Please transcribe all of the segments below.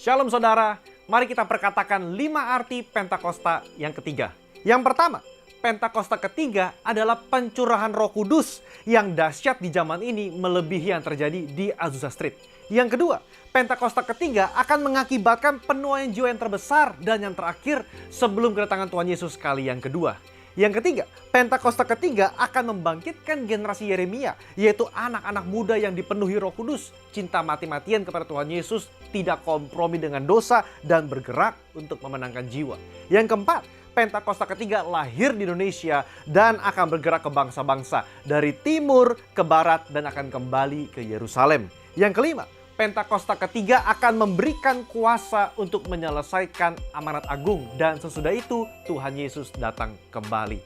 Shalom saudara, mari kita perkatakan 5 arti Pentakosta yang ketiga. Yang pertama, Pentakosta ketiga adalah pencurahan Roh Kudus yang dahsyat di zaman ini melebihi yang terjadi di Azusa Street. Yang kedua, Pentakosta ketiga akan mengakibatkan penuaian jiwa yang terbesar dan yang terakhir sebelum kedatangan Tuhan Yesus kali yang kedua. Yang ketiga, Pentakosta ketiga akan membangkitkan generasi Yeremia, yaitu anak-anak muda yang dipenuhi Roh Kudus, cinta mati-matian kepada Tuhan Yesus, tidak kompromi dengan dosa, dan bergerak untuk memenangkan jiwa. Yang keempat, Pentakosta ketiga lahir di Indonesia dan akan bergerak ke bangsa-bangsa dari timur ke barat dan akan kembali ke Yerusalem. Yang kelima, Pentakosta ketiga akan memberikan kuasa untuk menyelesaikan amanat agung dan sesudah itu Tuhan Yesus datang kembali.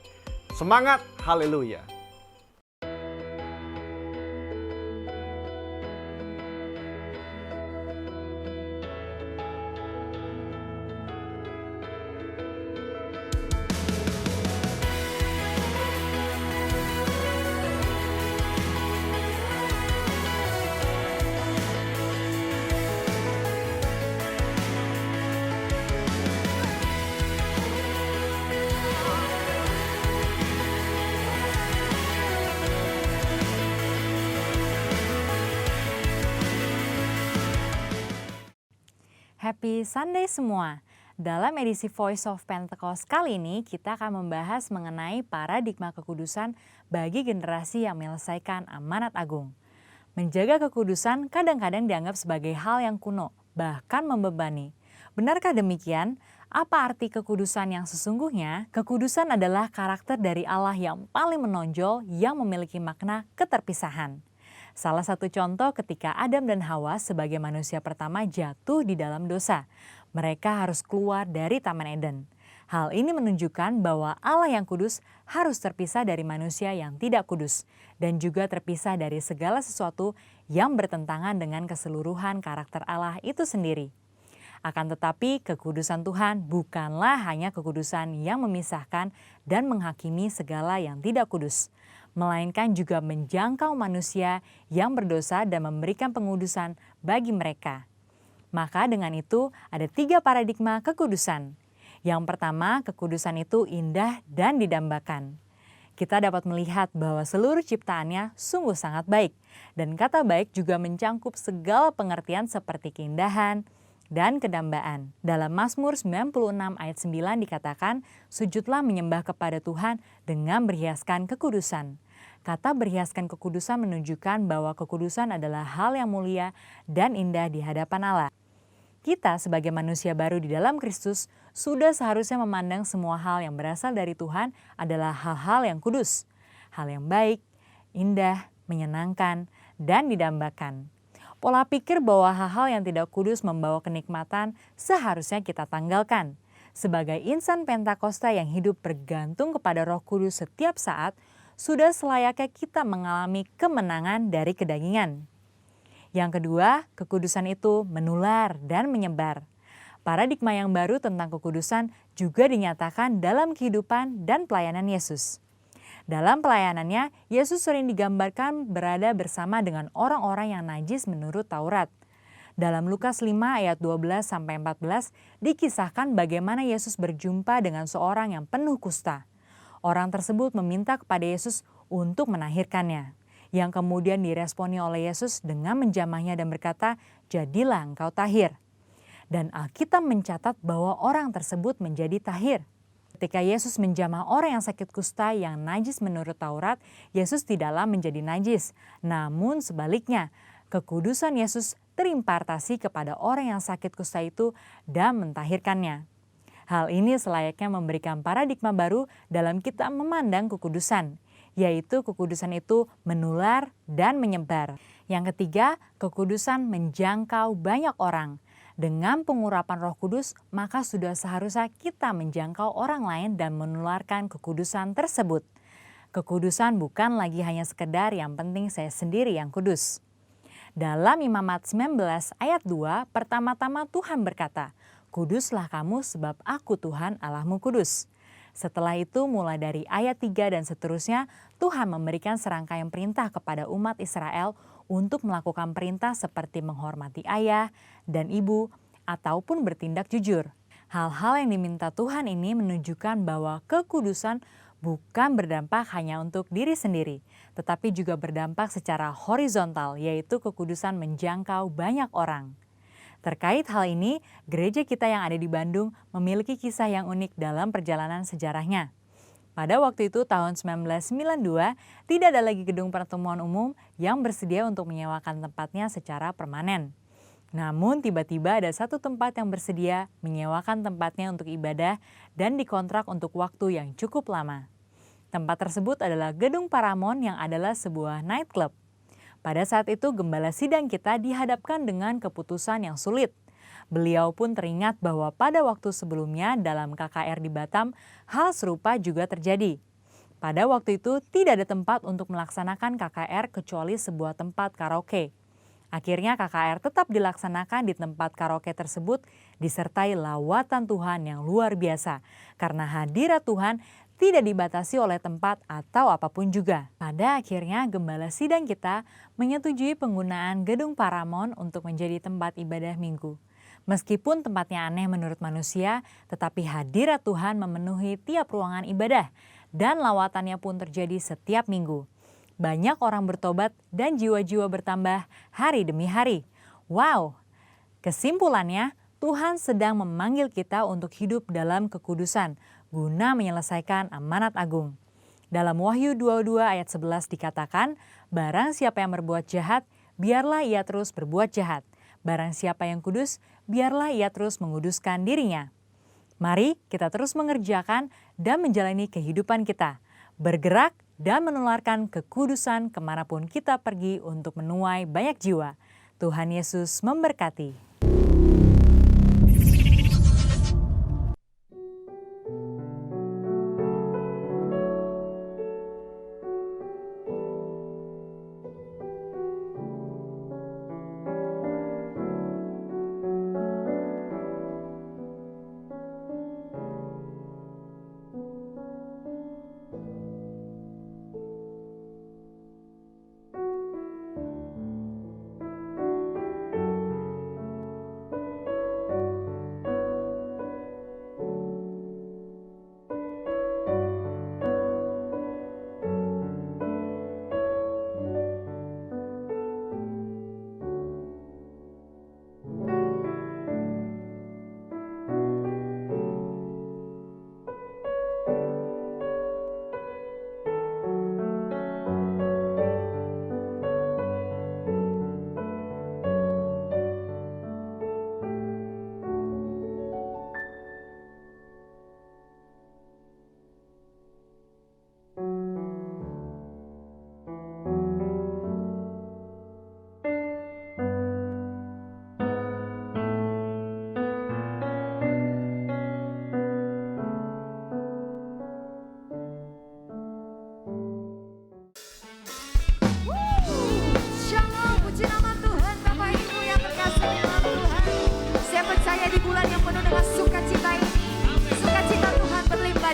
Semangat, haleluya! Happy Sunday semua! Dalam edisi Voice of Pentecost kali ini kita akan membahas mengenai paradigma kekudusan bagi generasi yang menyelesaikan amanat agung. Menjaga kekudusan kadang-kadang dianggap sebagai hal yang kuno, bahkan membebani. Benarkah demikian? Apa arti kekudusan yang sesungguhnya? Kekudusan adalah karakter dari Allah yang paling menonjol yang memiliki makna keterpisahan. Salah satu contoh ketika Adam dan Hawa sebagai manusia pertama jatuh di dalam dosa. Mereka harus keluar dari Taman Eden. Hal ini menunjukkan bahwa Allah yang kudus harus terpisah dari manusia yang tidak kudus. Dan juga terpisah dari segala sesuatu yang bertentangan dengan keseluruhan karakter Allah itu sendiri. Akan tetapi kekudusan Tuhan bukanlah hanya kekudusan yang memisahkan dan menghakimi segala yang tidak kudus, melainkan juga menjangkau manusia yang berdosa dan memberikan pengudusan bagi mereka. Maka dengan itu ada 3 paradigma kekudusan. Yang pertama, kekudusan itu indah dan didambakan. Kita dapat melihat bahwa seluruh ciptaannya sungguh sangat baik, dan kata baik juga mencangkup segala pengertian seperti keindahan dan kedambaan. Dalam Mazmur 96 ayat 9 dikatakan, sujudlah menyembah kepada Tuhan dengan berhiaskan kekudusan. Kata berhiaskan kekudusan menunjukkan bahwa kekudusan adalah hal yang mulia dan indah di hadapan Allah. Kita sebagai manusia baru di dalam Kristus sudah seharusnya memandang semua hal yang berasal dari Tuhan adalah hal-hal yang kudus, hal yang baik, indah, menyenangkan, dan didambakan. Pola pikir bahwa hal-hal yang tidak kudus membawa kenikmatan seharusnya kita tanggalkan. Sebagai insan Pentakosta yang hidup bergantung kepada Roh Kudus setiap saat, sudah selayaknya kita mengalami kemenangan dari kedagingan. Yang kedua, kekudusan itu menular dan menyebar. Paradigma yang baru tentang kekudusan juga dinyatakan dalam kehidupan dan pelayanan Yesus. Dalam pelayanannya, Yesus sering digambarkan berada bersama dengan orang-orang yang najis menurut Taurat. Dalam Lukas 5 ayat 12-14 dikisahkan bagaimana Yesus berjumpa dengan seorang yang penuh kusta. Orang tersebut meminta kepada Yesus untuk menahirkannya, yang kemudian diresponi oleh Yesus dengan menjamahnya dan berkata, "Jadilah engkau tahir." Dan Alkitab mencatat bahwa orang tersebut menjadi tahir. Ketika Yesus menjamah orang yang sakit kusta yang najis menurut Taurat, Yesus tidaklah menjadi najis. Namun sebaliknya, kekudusan Yesus terimpartasi kepada orang yang sakit kusta itu dan mentahirkannya. Hal ini selayaknya memberikan paradigma baru dalam kita memandang kekudusan, yaitu kekudusan itu menular dan menyebar. Yang ketiga, kekudusan menjangkau banyak orang. Dengan pengurapan Roh Kudus, maka sudah seharusnya kita menjangkau orang lain dan menularkan kekudusan tersebut. Kekudusan bukan lagi hanya sekedar yang penting saya sendiri yang kudus. Dalam Imamat 19 ayat 2, pertama-tama Tuhan berkata, "Kuduslah kamu sebab aku Tuhan Allahmu kudus." Setelah itu mulai dari ayat 3 dan seterusnya, Tuhan memberikan serangkaian perintah kepada umat Israel untuk melakukan perintah seperti menghormati ayah dan ibu, ataupun bertindak jujur. Hal-hal yang diminta Tuhan ini menunjukkan bahwa kekudusan bukan berdampak hanya untuk diri sendiri, tetapi juga berdampak secara horizontal, yaitu kekudusan menjangkau banyak orang. Terkait hal ini, gereja kita yang ada di Bandung memiliki kisah yang unik dalam perjalanan sejarahnya. Pada waktu itu tahun 1992, tidak ada lagi gedung pertemuan umum yang bersedia untuk menyewakan tempatnya secara permanen. Namun tiba-tiba ada satu tempat yang bersedia menyewakan tempatnya untuk ibadah dan dikontrak untuk waktu yang cukup lama. Tempat tersebut adalah Gedung Paramount yang adalah sebuah nightclub. Pada saat itu gembala sidang kita dihadapkan dengan keputusan yang sulit. Beliau pun teringat bahwa pada waktu sebelumnya dalam KKR di Batam, hal serupa juga terjadi. Pada waktu itu tidak ada tempat untuk melaksanakan KKR kecuali sebuah tempat karaoke. Akhirnya KKR tetap dilaksanakan di tempat karaoke tersebut disertai lawatan Tuhan yang luar biasa. Karena hadirat Tuhan tidak dibatasi oleh tempat atau apapun juga. Pada akhirnya gembala sidang kita menyetujui penggunaan Gedung Paramount untuk menjadi tempat ibadah minggu. Meskipun tempatnya aneh menurut manusia, tetapi hadirat Tuhan memenuhi tiap ruangan ibadah dan lawatannya pun terjadi setiap minggu. Banyak orang bertobat dan jiwa-jiwa bertambah hari demi hari. Wow! Kesimpulannya, Tuhan sedang memanggil kita untuk hidup dalam kekudusan guna menyelesaikan amanat agung. Dalam Wahyu 22 ayat 11 dikatakan, barang siapa yang berbuat jahat, biarlah ia terus berbuat jahat. Barang siapa yang kudus, biarlah ia terus menguduskan dirinya. Mari kita terus mengerjakan dan menjalani kehidupan kita. Bergerak dan menularkan kekudusan kemanapun kita pergi untuk menuai banyak jiwa. Tuhan Yesus memberkati.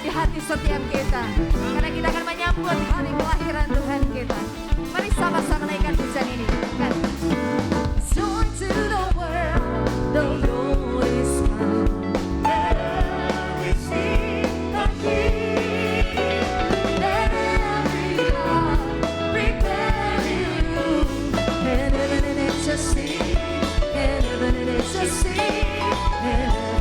di hati setiap kita, karena kita akan menyambut hari kelahiran Tuhan kita. Mari sama-sama naikkan pujian ini. So to the world, the Lord is come. Let us sing the King. Let every heart prepare you. And heaven and nature sing, and heaven and nature sing, and heaven.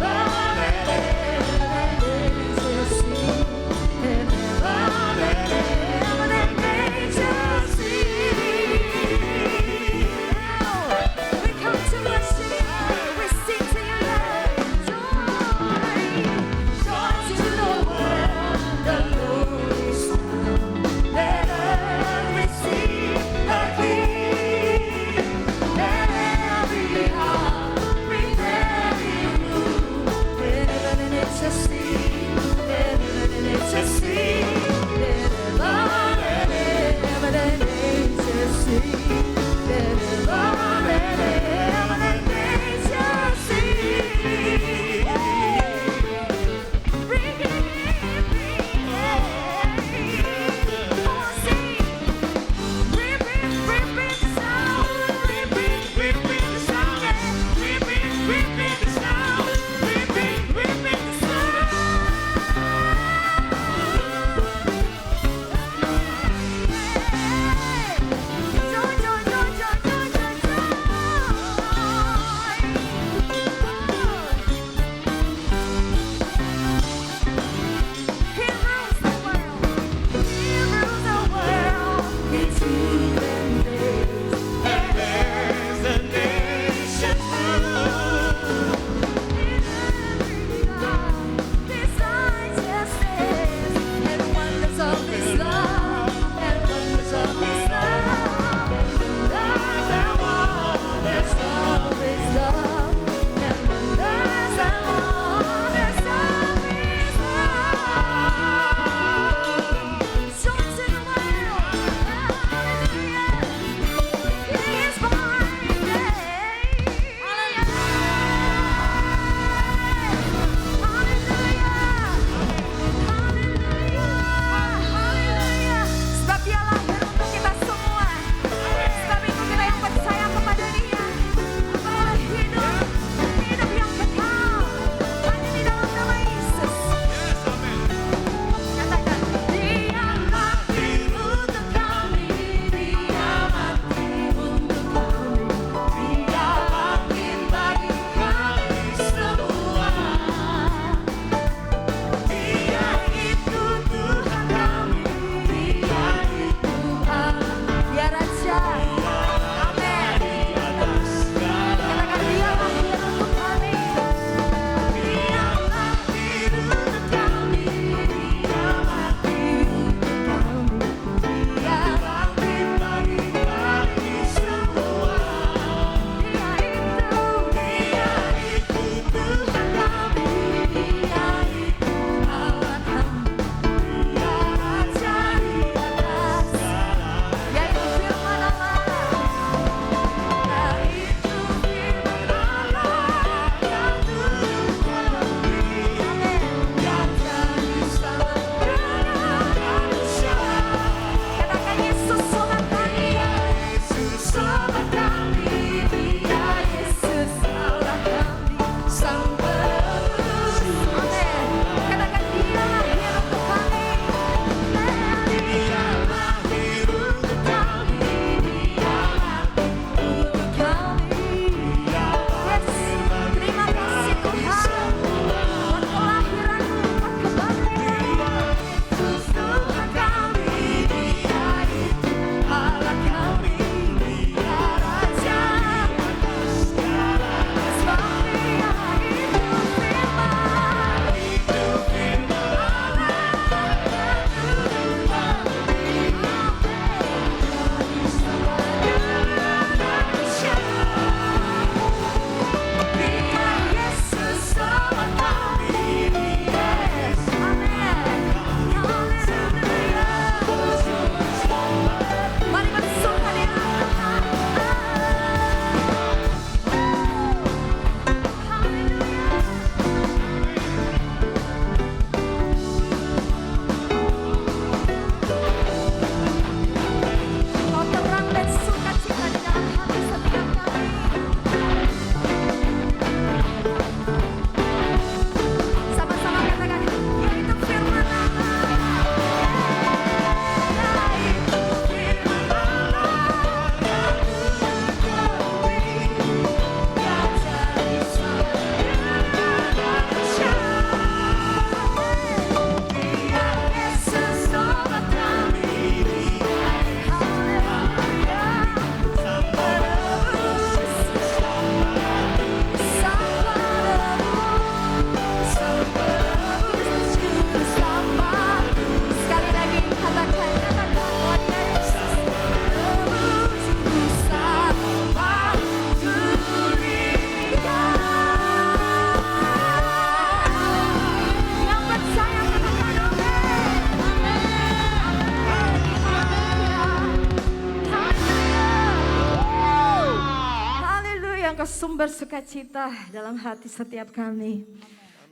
sumber sukacita dalam hati setiap kami.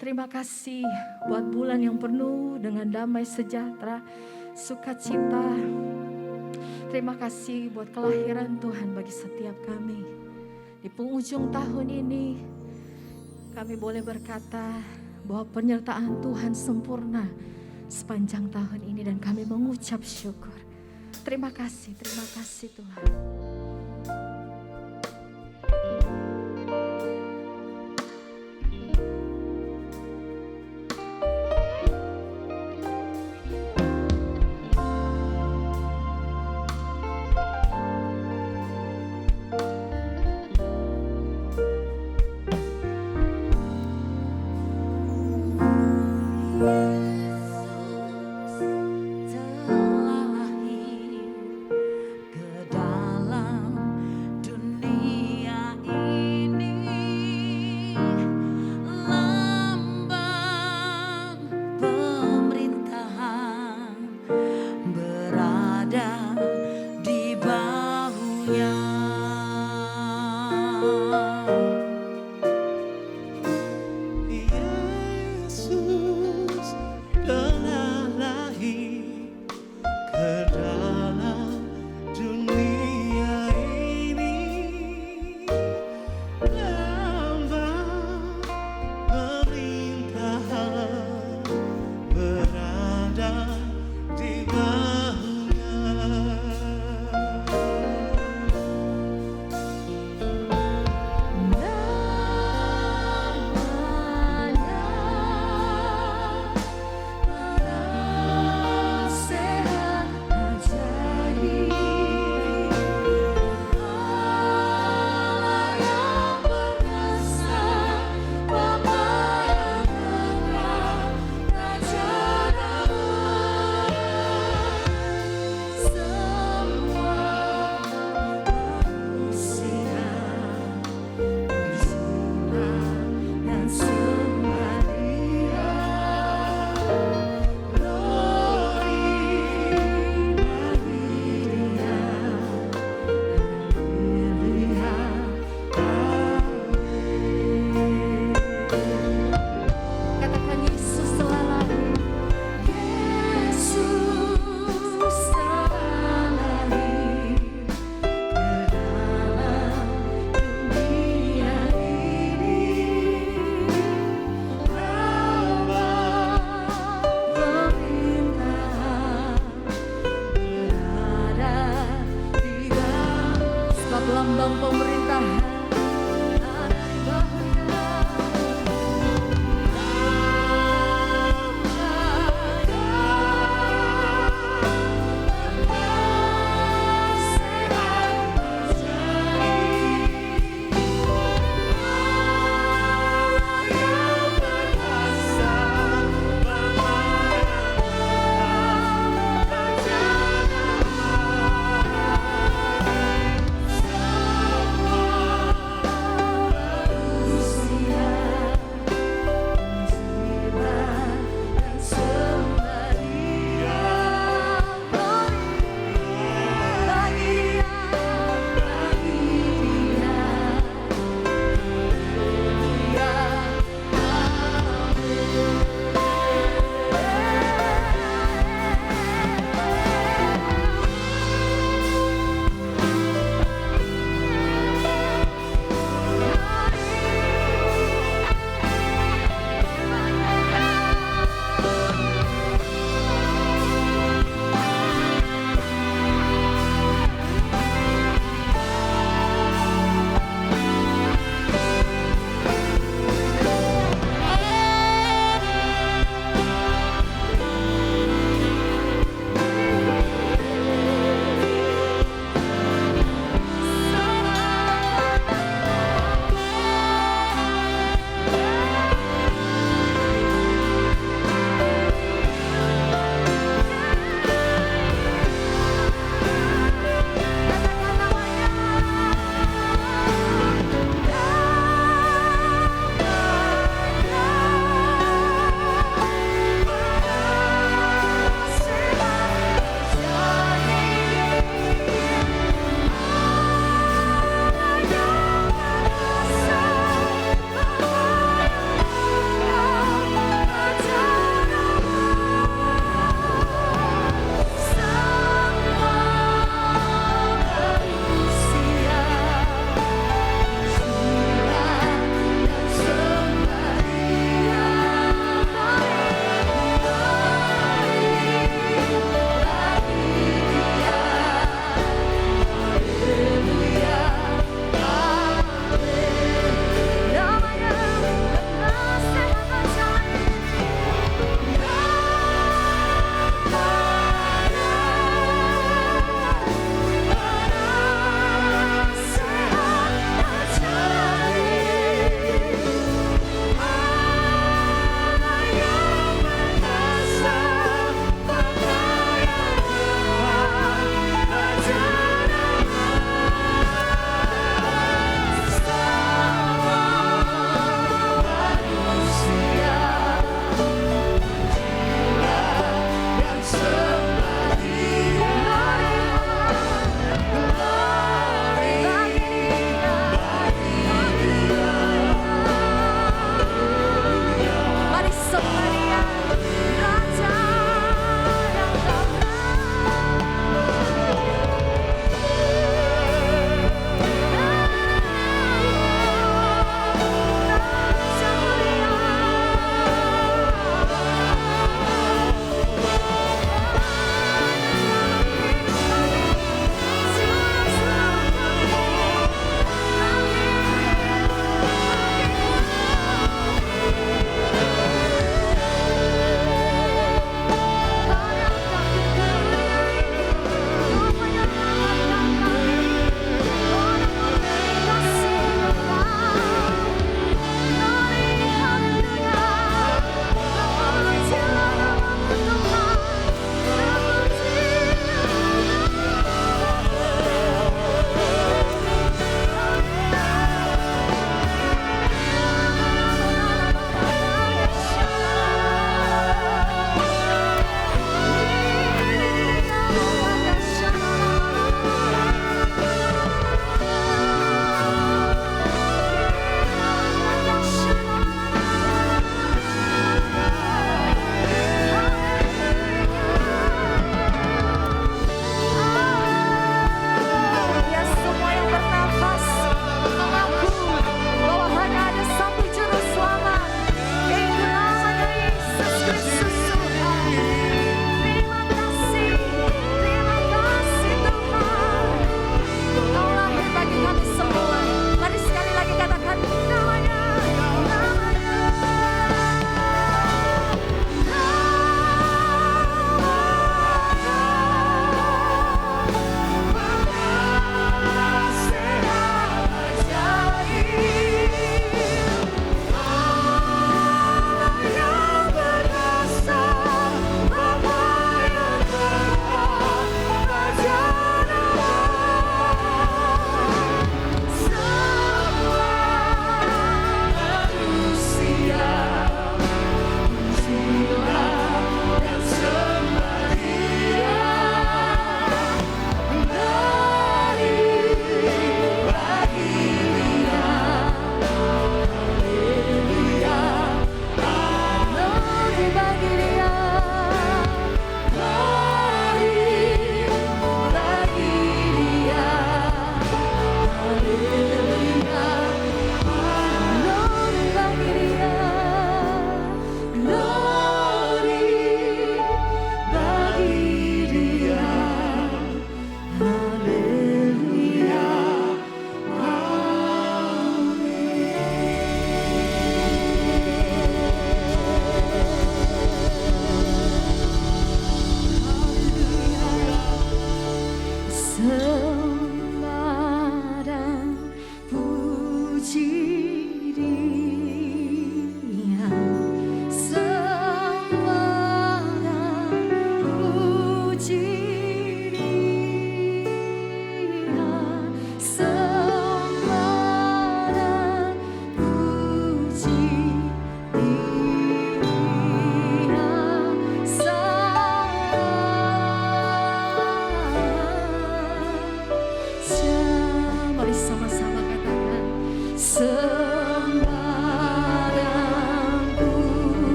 Terima kasih buat bulan yang penuh dengan damai sejahtera, sukacita. Terima kasih buat kelahiran Tuhan bagi setiap kami. Di penghujung tahun ini, kami boleh berkata bahwa penyertaan Tuhan sempurna sepanjang tahun ini dan kami mengucap syukur. Terima kasih Tuhan. Telah lahir ke dalam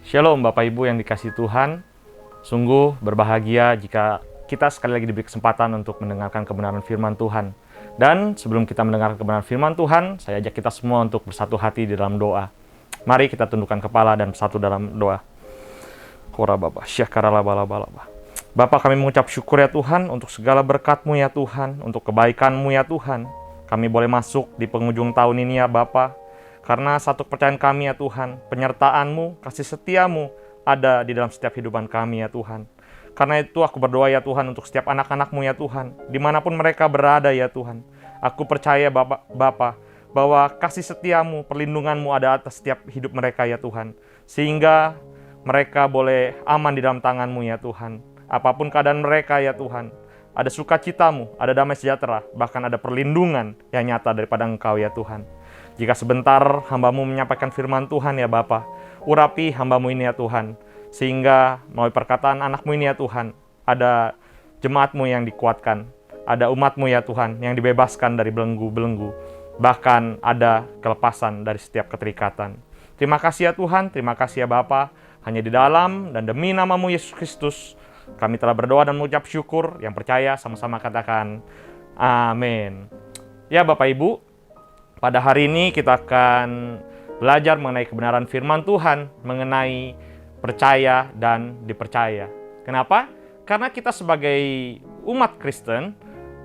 Shalom Bapak Ibu yang dikasihi Tuhan. Sungguh berbahagia jika kita sekali lagi diberi kesempatan untuk mendengarkan kebenaran firman Tuhan. Dan sebelum kita mendengarkan kebenaran firman Tuhan, saya ajak kita semua untuk bersatu hati di dalam doa. Mari kita tundukkan kepala dan bersatu dalam doa. Bapa, kami mengucap syukur ya Tuhan untuk segala berkat-Mu ya Tuhan, untuk kebaikan-Mu ya Tuhan. Kami boleh masuk di penghujung tahun ini ya Bapa. Karena satu kepercayaan kami ya Tuhan, penyertaan-Mu, kasih setia-Mu ada di dalam setiap kehidupan kami ya Tuhan. Karena itu aku berdoa ya Tuhan untuk setiap anak-anak-Mu ya Tuhan, dimanapun mereka berada ya Tuhan. Aku percaya Bapa, bahwa kasih setia-Mu, perlindungan-Mu ada atas setiap hidup mereka ya Tuhan. Sehingga mereka boleh aman di dalam tangan-Mu ya Tuhan. Apapun keadaan mereka ya Tuhan, ada sukacita-Mu, ada damai sejahtera, bahkan ada perlindungan yang nyata daripada Engkau ya Tuhan. Jika sebentar hamba-Mu menyampaikan firman Tuhan ya Bapa, urapi hamba-Mu ini ya Tuhan, sehingga melalui perkataan anak-Mu ini ya Tuhan, ada jemaat-Mu yang dikuatkan, ada umat-Mu ya Tuhan yang dibebaskan dari belenggu-belenggu, bahkan ada kelepasan dari setiap keterikatan. Terima kasih ya Tuhan, terima kasih ya Bapa, hanya di dalam dan demi nama-Mu Yesus Kristus, kami telah berdoa dan mengucap syukur, yang percaya sama-sama katakan, amin. Ya Bapak Ibu, pada hari ini kita akan belajar mengenai kebenaran firman Tuhan, mengenai percaya dan dipercaya. Kenapa? Karena kita sebagai umat Kristen,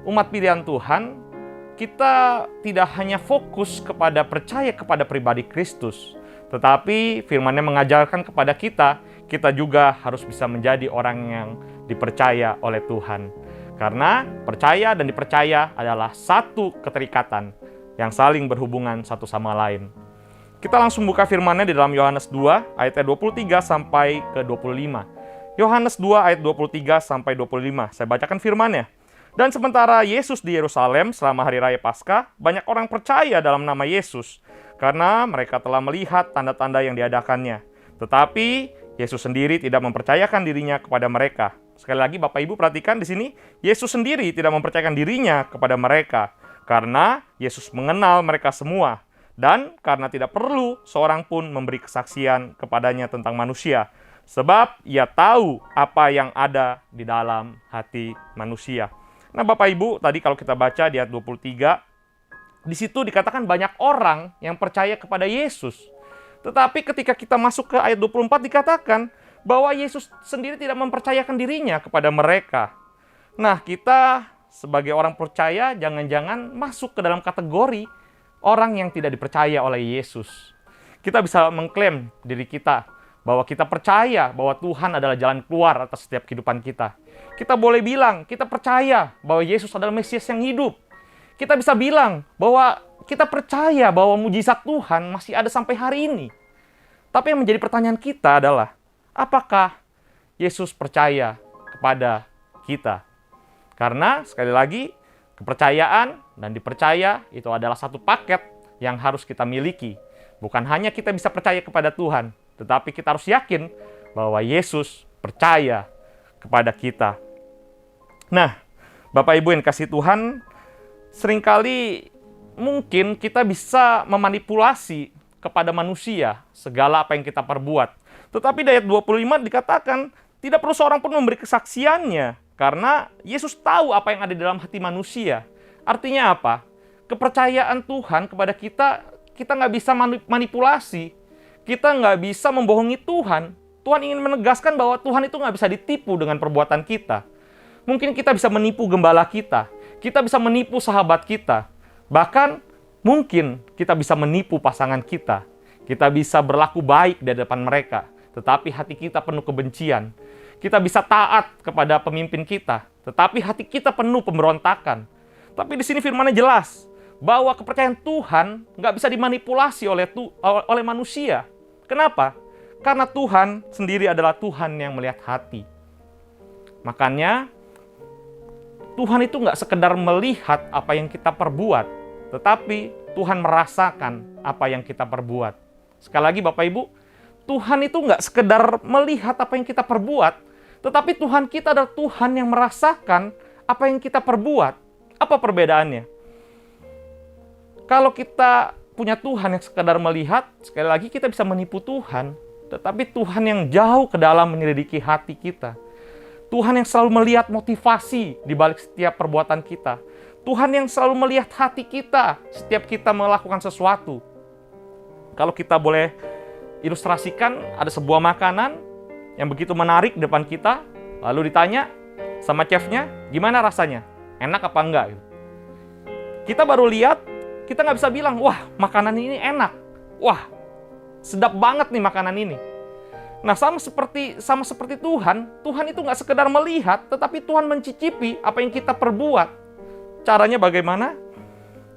umat pilihan Tuhan, kita tidak hanya fokus kepada percaya kepada pribadi Kristus, tetapi firman-Nya mengajarkan kepada kita juga harus bisa menjadi orang yang dipercaya oleh Tuhan. Karena percaya dan dipercaya adalah satu keterikatan yang saling berhubungan satu sama lain. Kita langsung buka firman-Nya di dalam Yohanes 2 ayat 23 sampai ke 25. Yohanes 2 ayat 23 sampai 25. Saya bacakan firman-Nya. Dan sementara Yesus di Yerusalem selama hari raya Paskah, banyak orang percaya dalam nama Yesus karena mereka telah melihat tanda-tanda yang diadakannya. Tetapi Yesus sendiri tidak mempercayakan dirinya kepada mereka. Sekali lagi Bapak Ibu perhatikan di sini, Yesus sendiri tidak mempercayakan dirinya kepada mereka. Karena Yesus mengenal mereka semua, dan karena tidak perlu seorang pun memberi kesaksian kepadanya tentang manusia, sebab ia tahu apa yang ada di dalam hati manusia. Nah Bapak Ibu, tadi kalau kita baca di ayat 23, di situ dikatakan banyak orang yang percaya kepada Yesus. Tetapi ketika kita masuk ke ayat 24 dikatakan bahwa Yesus sendiri tidak mempercayakan dirinya kepada mereka. Nah kita sebagai orang percaya, jangan-jangan masuk ke dalam kategori orang yang tidak dipercaya oleh Yesus. Kita bisa mengklaim diri kita bahwa kita percaya bahwa Tuhan adalah jalan keluar atas setiap kehidupan kita. Kita boleh bilang, kita percaya bahwa Yesus adalah Mesias yang hidup. Kita bisa bilang bahwa kita percaya bahwa mujizat Tuhan masih ada sampai hari ini. Tapi yang menjadi pertanyaan kita adalah, apakah Yesus percaya kepada kita? Karena sekali lagi, kepercayaan dan dipercaya itu adalah satu paket yang harus kita miliki. Bukan hanya kita bisa percaya kepada Tuhan, tetapi kita harus yakin bahwa Yesus percaya kepada kita. Nah, Bapak Ibu yang kasih Tuhan, seringkali mungkin kita bisa memanipulasi kepada manusia segala apa yang kita perbuat. Tetapi di ayat 25 dikatakan, tidak perlu seorang pun memberi kesaksiannya, karena Yesus tahu apa yang ada di dalam hati manusia. Artinya apa? Kepercayaan Tuhan kepada kita nggak bisa manipulasi. Kita nggak bisa membohongi Tuhan. Tuhan ingin menegaskan bahwa Tuhan itu nggak bisa ditipu dengan perbuatan kita. Mungkin kita bisa menipu gembala kita. Kita bisa menipu sahabat kita. Bahkan mungkin kita bisa menipu pasangan kita. Kita bisa berlaku baik di depan mereka. Tetapi hati kita penuh kebencian. Kita bisa taat kepada pemimpin kita, tetapi hati kita penuh pemberontakan. Tapi di sini firman-Nya jelas bahwa kepercayaan Tuhan nggak bisa dimanipulasi oleh manusia. Kenapa? Karena Tuhan sendiri adalah Tuhan yang melihat hati. Makanya Tuhan itu nggak sekedar melihat apa yang kita perbuat, tetapi Tuhan merasakan apa yang kita perbuat. Sekali lagi Bapak Ibu, Tuhan itu nggak sekedar melihat apa yang kita perbuat, tetapi Tuhan kita adalah Tuhan yang merasakan apa yang kita perbuat. Apa perbedaannya? Kalau kita punya Tuhan yang sekedar melihat, sekali lagi kita bisa menipu Tuhan. tetapi Tuhan yang jauh ke dalam menyelidiki hati kita. Tuhan yang selalu melihat motivasi di balik setiap perbuatan kita. Tuhan yang selalu melihat hati kita setiap kita melakukan sesuatu. Kalau kita boleh ilustrasikan, ada sebuah makanan yang begitu menarik di depan kita, lalu ditanya sama chefnya, gimana rasanya? Enak apa enggak? Kita baru lihat, kita nggak bisa bilang, wah makanan ini enak. Wah, sedap banget nih makanan ini. Nah, sama seperti Tuhan itu nggak sekedar melihat, tetapi Tuhan mencicipi apa yang kita perbuat. Caranya bagaimana?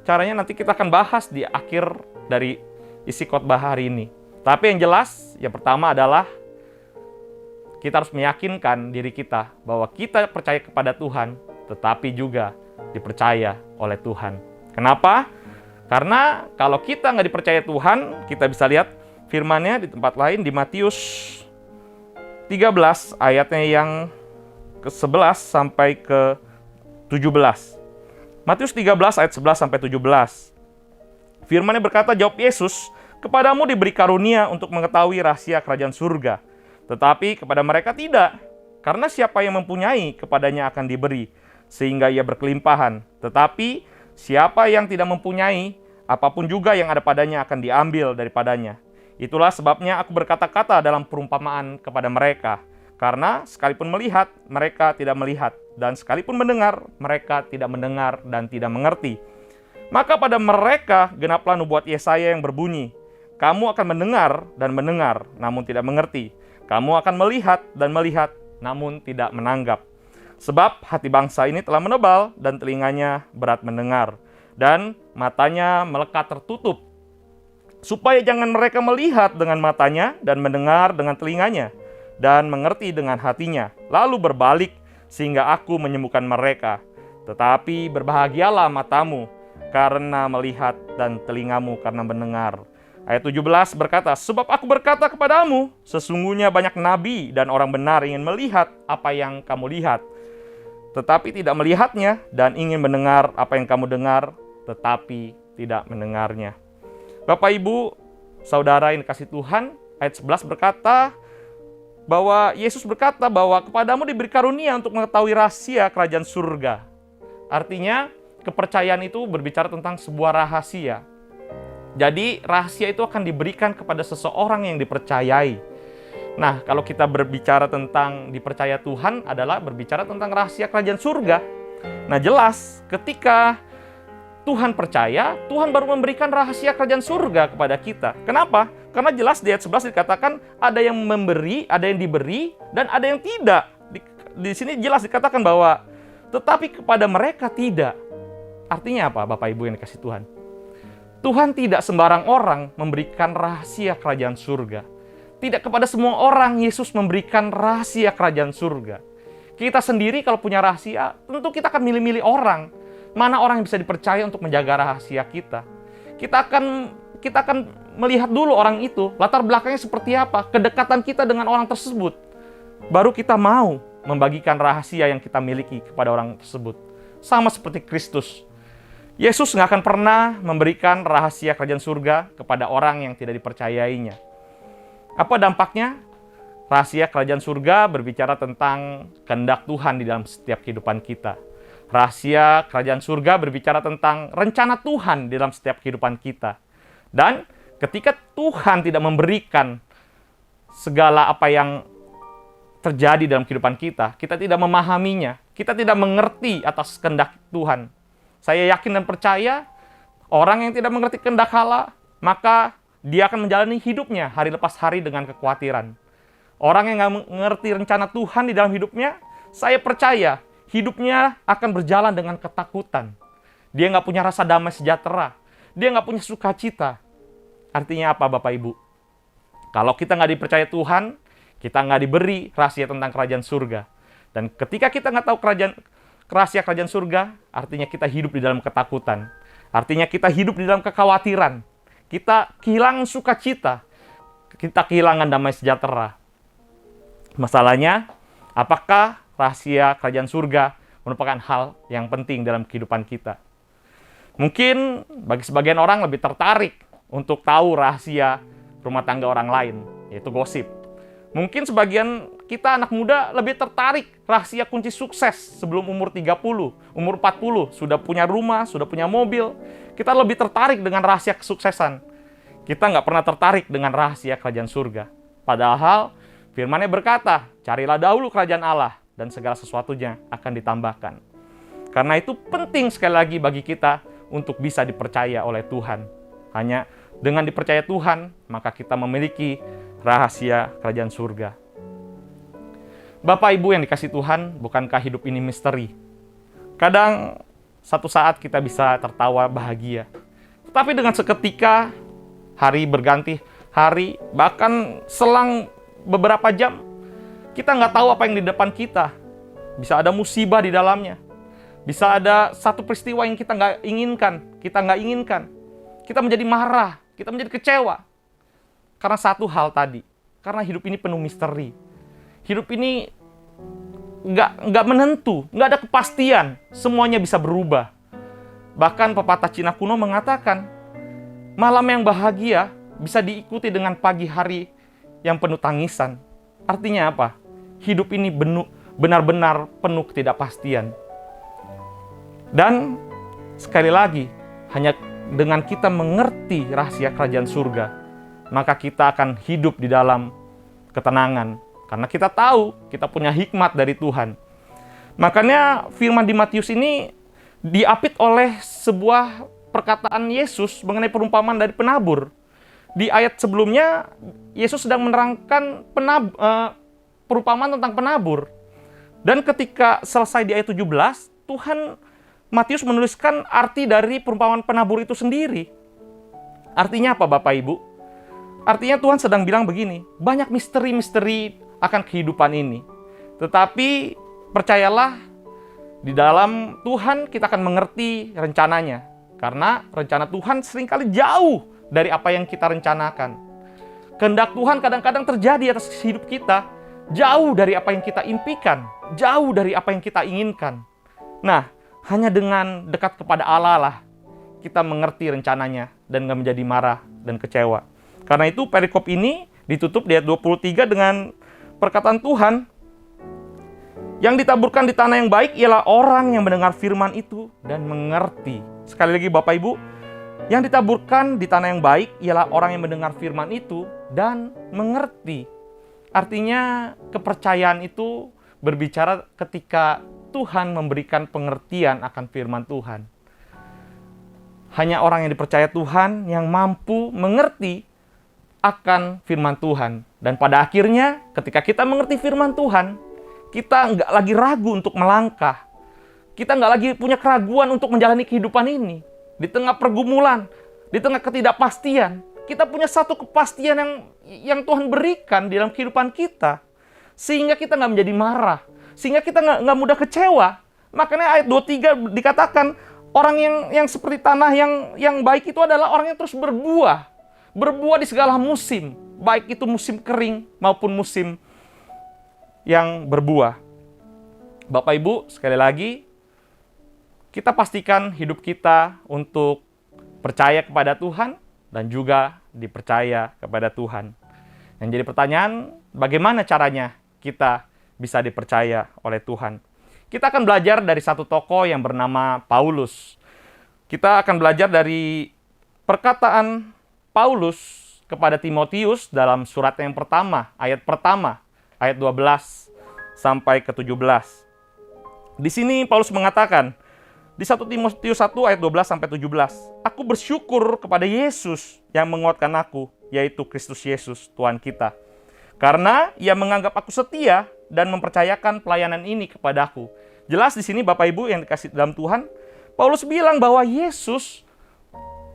Caranya nanti kita akan bahas di akhir dari isi khotbah hari ini. Tapi yang jelas, yang pertama adalah kita harus meyakinkan diri kita bahwa kita percaya kepada Tuhan, tetapi juga dipercaya oleh Tuhan. Kenapa? Karena kalau kita nggak dipercaya Tuhan, kita bisa lihat firman-Nya di tempat lain di Matius 13 ayatnya yang ke-11 sampai ke-17. Matius 13 ayat 11 sampai 17. Firman-Nya berkata, jawab Yesus, kepadamu diberi karunia untuk mengetahui rahasia kerajaan surga, tetapi kepada mereka tidak. Karena siapa yang mempunyai, kepadanya akan diberi, sehingga ia berkelimpahan. Tetapi siapa yang tidak mempunyai, apapun juga yang ada padanya akan diambil daripadanya. Itulah sebabnya aku berkata-kata dalam perumpamaan kepada mereka. Karena sekalipun melihat, mereka tidak melihat. Dan sekalipun mendengar, mereka tidak mendengar dan tidak mengerti. Maka pada mereka genaplah nubuat Yesaya yang berbunyi, kamu akan mendengar dan mendengar, namun tidak mengerti. Kamu akan melihat dan melihat, namun tidak menanggap. Sebab hati bangsa ini telah menebal dan telinganya berat mendengar. Dan matanya melekat tertutup, supaya jangan mereka melihat dengan matanya dan mendengar dengan telinganya dan mengerti dengan hatinya, lalu berbalik sehingga aku menyembuhkan mereka. Tetapi berbahagialah matamu karena melihat dan telingamu karena mendengar. Ayat 17 berkata, sebab aku berkata kepadamu, sesungguhnya banyak nabi dan orang benar ingin melihat apa yang kamu lihat, tetapi tidak melihatnya, dan ingin mendengar apa yang kamu dengar, tetapi tidak mendengarnya. Bapak, Ibu, Saudara yang dikasihi Tuhan, ayat 11 berkata bahwa Yesus berkata bahwa kepadamu diberi karunia untuk mengetahui rahasia kerajaan surga. Artinya, kepercayaan itu berbicara tentang sebuah rahasia. Jadi, rahasia itu akan diberikan kepada seseorang yang dipercayai. Nah, kalau kita berbicara tentang dipercaya Tuhan adalah berbicara tentang rahasia kerajaan surga. Nah, jelas ketika Tuhan percaya, Tuhan baru memberikan rahasia kerajaan surga kepada kita. Kenapa? Karena jelas di ayat 11 dikatakan ada yang memberi, ada yang diberi, dan ada yang tidak. Di sini jelas dikatakan bahwa tetapi kepada mereka tidak. Artinya apa, Bapak Ibu yang dikasihi Tuhan? Tuhan tidak sembarang orang memberikan rahasia kerajaan surga. Tidak kepada semua orang Yesus memberikan rahasia kerajaan surga. Kita sendiri kalau punya rahasia, tentu kita akan milih-milih orang. Mana orang yang bisa dipercaya untuk menjaga rahasia kita. Kita akan melihat dulu orang itu, latar belakangnya seperti apa, kedekatan kita dengan orang tersebut. Baru kita mau membagikan rahasia yang kita miliki kepada orang tersebut. Sama seperti Kristus. Yesus nggak akan pernah memberikan rahasia kerajaan surga kepada orang yang tidak dipercayainya. Apa dampaknya? Rahasia kerajaan surga berbicara tentang kehendak Tuhan di dalam setiap kehidupan kita. Rahasia kerajaan surga berbicara tentang rencana Tuhan di dalam setiap kehidupan kita. Dan ketika Tuhan tidak memberikan segala apa yang terjadi dalam kehidupan kita, kita tidak memahaminya, kita tidak mengerti atas kehendak Tuhan. Saya yakin dan percaya, orang yang tidak mengerti kehendak Allah, maka dia akan menjalani hidupnya hari lepas hari dengan kekhawatiran. Orang yang nggak mengerti rencana Tuhan di dalam hidupnya, saya percaya, hidupnya akan berjalan dengan ketakutan. Dia nggak punya rasa damai sejahtera. Dia nggak punya sukacita. Artinya apa, Bapak Ibu? Kalau kita nggak dipercaya Tuhan, kita nggak diberi rahasia tentang kerajaan surga. Dan ketika kita nggak tahu rahasia kerajaan surga, artinya kita hidup di dalam ketakutan. Artinya kita hidup di dalam kekhawatiran. Kita kehilangan sukacita. Kita kehilangan damai sejahtera. Masalahnya, apakah rahasia kerajaan surga merupakan hal yang penting dalam kehidupan kita? Mungkin bagi sebagian orang lebih tertarik untuk tahu rahasia rumah tangga orang lain. yaitu gosip. Mungkin sebagian kita anak muda lebih tertarik rahasia kunci sukses sebelum umur 30, umur 40, sudah punya rumah, sudah punya mobil. Kita lebih tertarik dengan rahasia kesuksesan. Kita nggak pernah tertarik dengan rahasia kerajaan surga. Padahal firman-Nya berkata, carilah dahulu kerajaan Allah dan segala sesuatunya akan ditambahkan. Karena itu penting sekali lagi bagi kita untuk bisa dipercaya oleh Tuhan. Hanya dengan dipercaya Tuhan, maka kita memiliki rahasia kerajaan surga. Bapak Ibu yang dikasih Tuhan, bukankah hidup ini misteri? Kadang satu saat kita bisa tertawa bahagia. Tetapi dengan seketika, hari berganti hari, bahkan selang beberapa jam, kita nggak tahu apa yang di depan kita. Bisa ada musibah di dalamnya. Bisa ada satu peristiwa yang kita nggak inginkan. Kita menjadi marah, kita menjadi kecewa. Karena satu hal tadi, karena hidup ini penuh misteri. Hidup ini nggak menentu, nggak ada kepastian, semuanya bisa berubah. Bahkan pepatah Cina kuno mengatakan, malam yang bahagia bisa diikuti dengan pagi hari yang penuh tangisan. Artinya apa? Hidup ini benar-benar penuh ketidakpastian. Dan sekali lagi, hanya dengan kita mengerti rahasia kerajaan surga, maka kita akan hidup di dalam ketenangan. Karena kita tahu, kita punya hikmat dari Tuhan. Makanya firman di Matius ini diapit oleh sebuah perkataan Yesus mengenai perumpamaan dari penabur. Di ayat sebelumnya, Yesus sedang menerangkan perumpamaan tentang penabur. Dan ketika selesai di ayat 17, Matius menuliskan arti dari perumpamaan penabur itu sendiri. Artinya apa Bapak Ibu? Artinya Tuhan sedang bilang begini, banyak misteri-misteri akan kehidupan ini. Tetapi percayalah, di dalam Tuhan kita akan mengerti rencananya. Karena rencana Tuhan seringkali jauh dari apa yang kita rencanakan. Kehendak Tuhan kadang-kadang terjadi atas hidup kita, jauh dari apa yang kita impikan, jauh dari apa yang kita inginkan. Nah, hanya dengan dekat kepada Allah lah kita mengerti rencananya dan nggak menjadi marah dan kecewa. Karena itu perikop ini ditutup di ayat 23 dengan perkataan Tuhan, yang ditaburkan di tanah yang baik ialah orang yang mendengar firman itu dan mengerti. Sekali lagi Bapak Ibu, yang ditaburkan di tanah yang baik ialah orang yang mendengar firman itu dan mengerti. Artinya kepercayaan itu berbicara ketika Tuhan memberikan pengertian akan firman Tuhan. Hanya orang yang dipercaya Tuhan yang mampu mengerti akan firman Tuhan. Dan pada akhirnya ketika kita mengerti firman Tuhan, kita nggak lagi ragu untuk melangkah. Kita nggak lagi punya keraguan untuk menjalani kehidupan ini. Di tengah pergumulan, di tengah ketidakpastian, kita punya satu kepastian yang Tuhan berikan di dalam kehidupan kita. Sehingga kita nggak menjadi marah. Sehingga kita nggak mudah kecewa. Makanya ayat 23 dikatakan, orang yang seperti tanah yang baik itu adalah orang yang terus berbuah. Berbuah di segala musim. Baik itu musim kering maupun musim yang berbuah. Bapak Ibu, sekali lagi, kita pastikan hidup kita untuk percaya kepada Tuhan dan juga dipercaya kepada Tuhan. Yang jadi pertanyaan, bagaimana caranya kita bisa dipercaya oleh Tuhan? Kita akan belajar dari satu tokoh yang bernama Paulus. Kita akan belajar dari perkataan Paulus kepada Timotius dalam surat yang pertama, ayat 12 sampai ke 17. Di sini Paulus mengatakan, di 1 Timotius 1 ayat 12 sampai 17, aku bersyukur kepada Yesus yang menguatkan aku, yaitu Kristus Yesus, Tuhan kita. Karena ia menganggap aku setia dan mempercayakan pelayanan ini kepadaku. Jelas di sini Bapak Ibu yang dikasih dalam Tuhan, Paulus bilang bahwa Yesus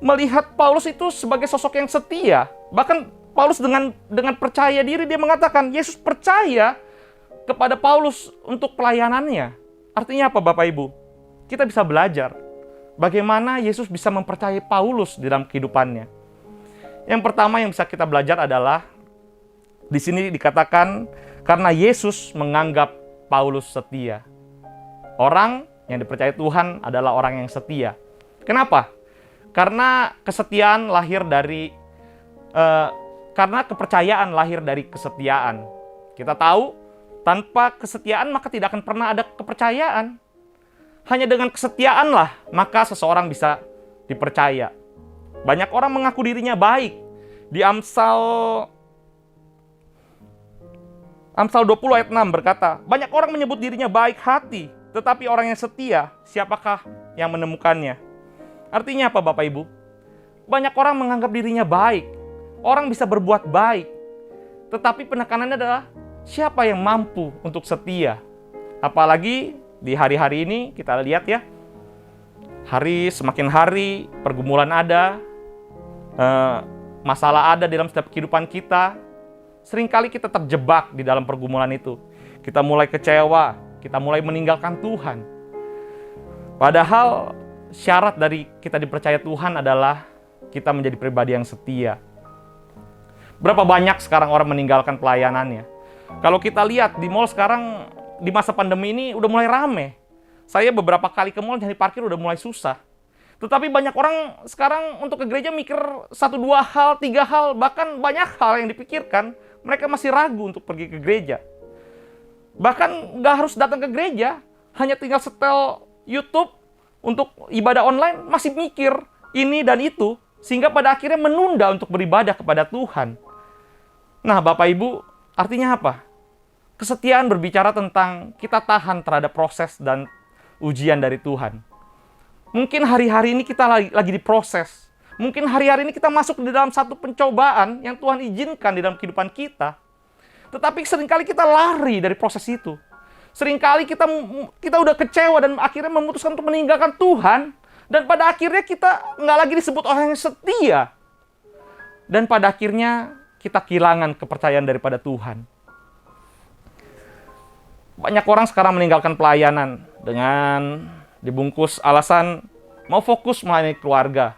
melihat Paulus itu sebagai sosok yang setia. Bahkan Paulus dengan percaya diri dia mengatakan, Yesus percaya kepada Paulus untuk pelayanannya. Artinya apa Bapak Ibu? Kita bisa belajar bagaimana Yesus bisa mempercayai Paulus di dalam kehidupannya. Yang pertama yang bisa kita belajar adalah, di sini dikatakan, karena Yesus menganggap Paulus setia. Orang yang dipercayai Tuhan adalah orang yang setia. Kenapa? Karena kesetiaan lahir dari Karena kepercayaan lahir dari kesetiaan. Kita tahu, tanpa kesetiaan maka tidak akan pernah ada kepercayaan. Hanya dengan kesetiaanlah maka seseorang bisa dipercaya. Banyak orang mengaku dirinya baik. Di Amsal 20 ayat 6 berkata, banyak orang menyebut dirinya baik hati, tetapi orang yang setia, siapakah yang menemukannya? Artinya apa Bapak Ibu? Banyak orang menganggap dirinya baik. Orang bisa berbuat baik. Tetapi penekanannya adalah siapa yang mampu untuk setia? Apalagi di hari-hari ini kita lihat ya, semakin hari pergumulan ada, masalah ada dalam setiap kehidupan kita. Seringkali kita terjebak di dalam pergumulan itu. Kita mulai kecewa, kita mulai meninggalkan Tuhan. Padahal syarat dari kita dipercaya Tuhan adalah kita menjadi pribadi yang setia. Berapa banyak sekarang orang meninggalkan pelayanannya? Kalau kita lihat di mall sekarang, di masa pandemi ini udah mulai rame. Saya beberapa kali ke mall nyari parkir udah mulai susah. Tetapi banyak orang sekarang untuk ke gereja mikir 1, 2 hal, 3 hal, bahkan banyak hal yang dipikirkan. Mereka masih ragu untuk pergi ke gereja. Bahkan nggak harus datang ke gereja, hanya tinggal setel YouTube untuk ibadah online, masih mikir ini dan itu, sehingga pada akhirnya menunda untuk beribadah kepada Tuhan. Nah, Bapak Ibu, artinya apa? Kesetiaan berbicara tentang kita tahan terhadap proses dan ujian dari Tuhan. Mungkin hari-hari ini kita lagi diproses. Mungkin hari-hari ini kita masuk di dalam satu pencobaan yang Tuhan izinkan di dalam kehidupan kita. Tetapi seringkali kita lari dari proses itu. Seringkali kita udah kecewa dan akhirnya memutuskan untuk meninggalkan Tuhan. Dan pada akhirnya kita nggak lagi disebut orang yang setia. Dan pada akhirnya kita kehilangan kepercayaan daripada Tuhan. Banyak orang sekarang meninggalkan pelayanan dengan dibungkus alasan mau fokus melayani keluarga.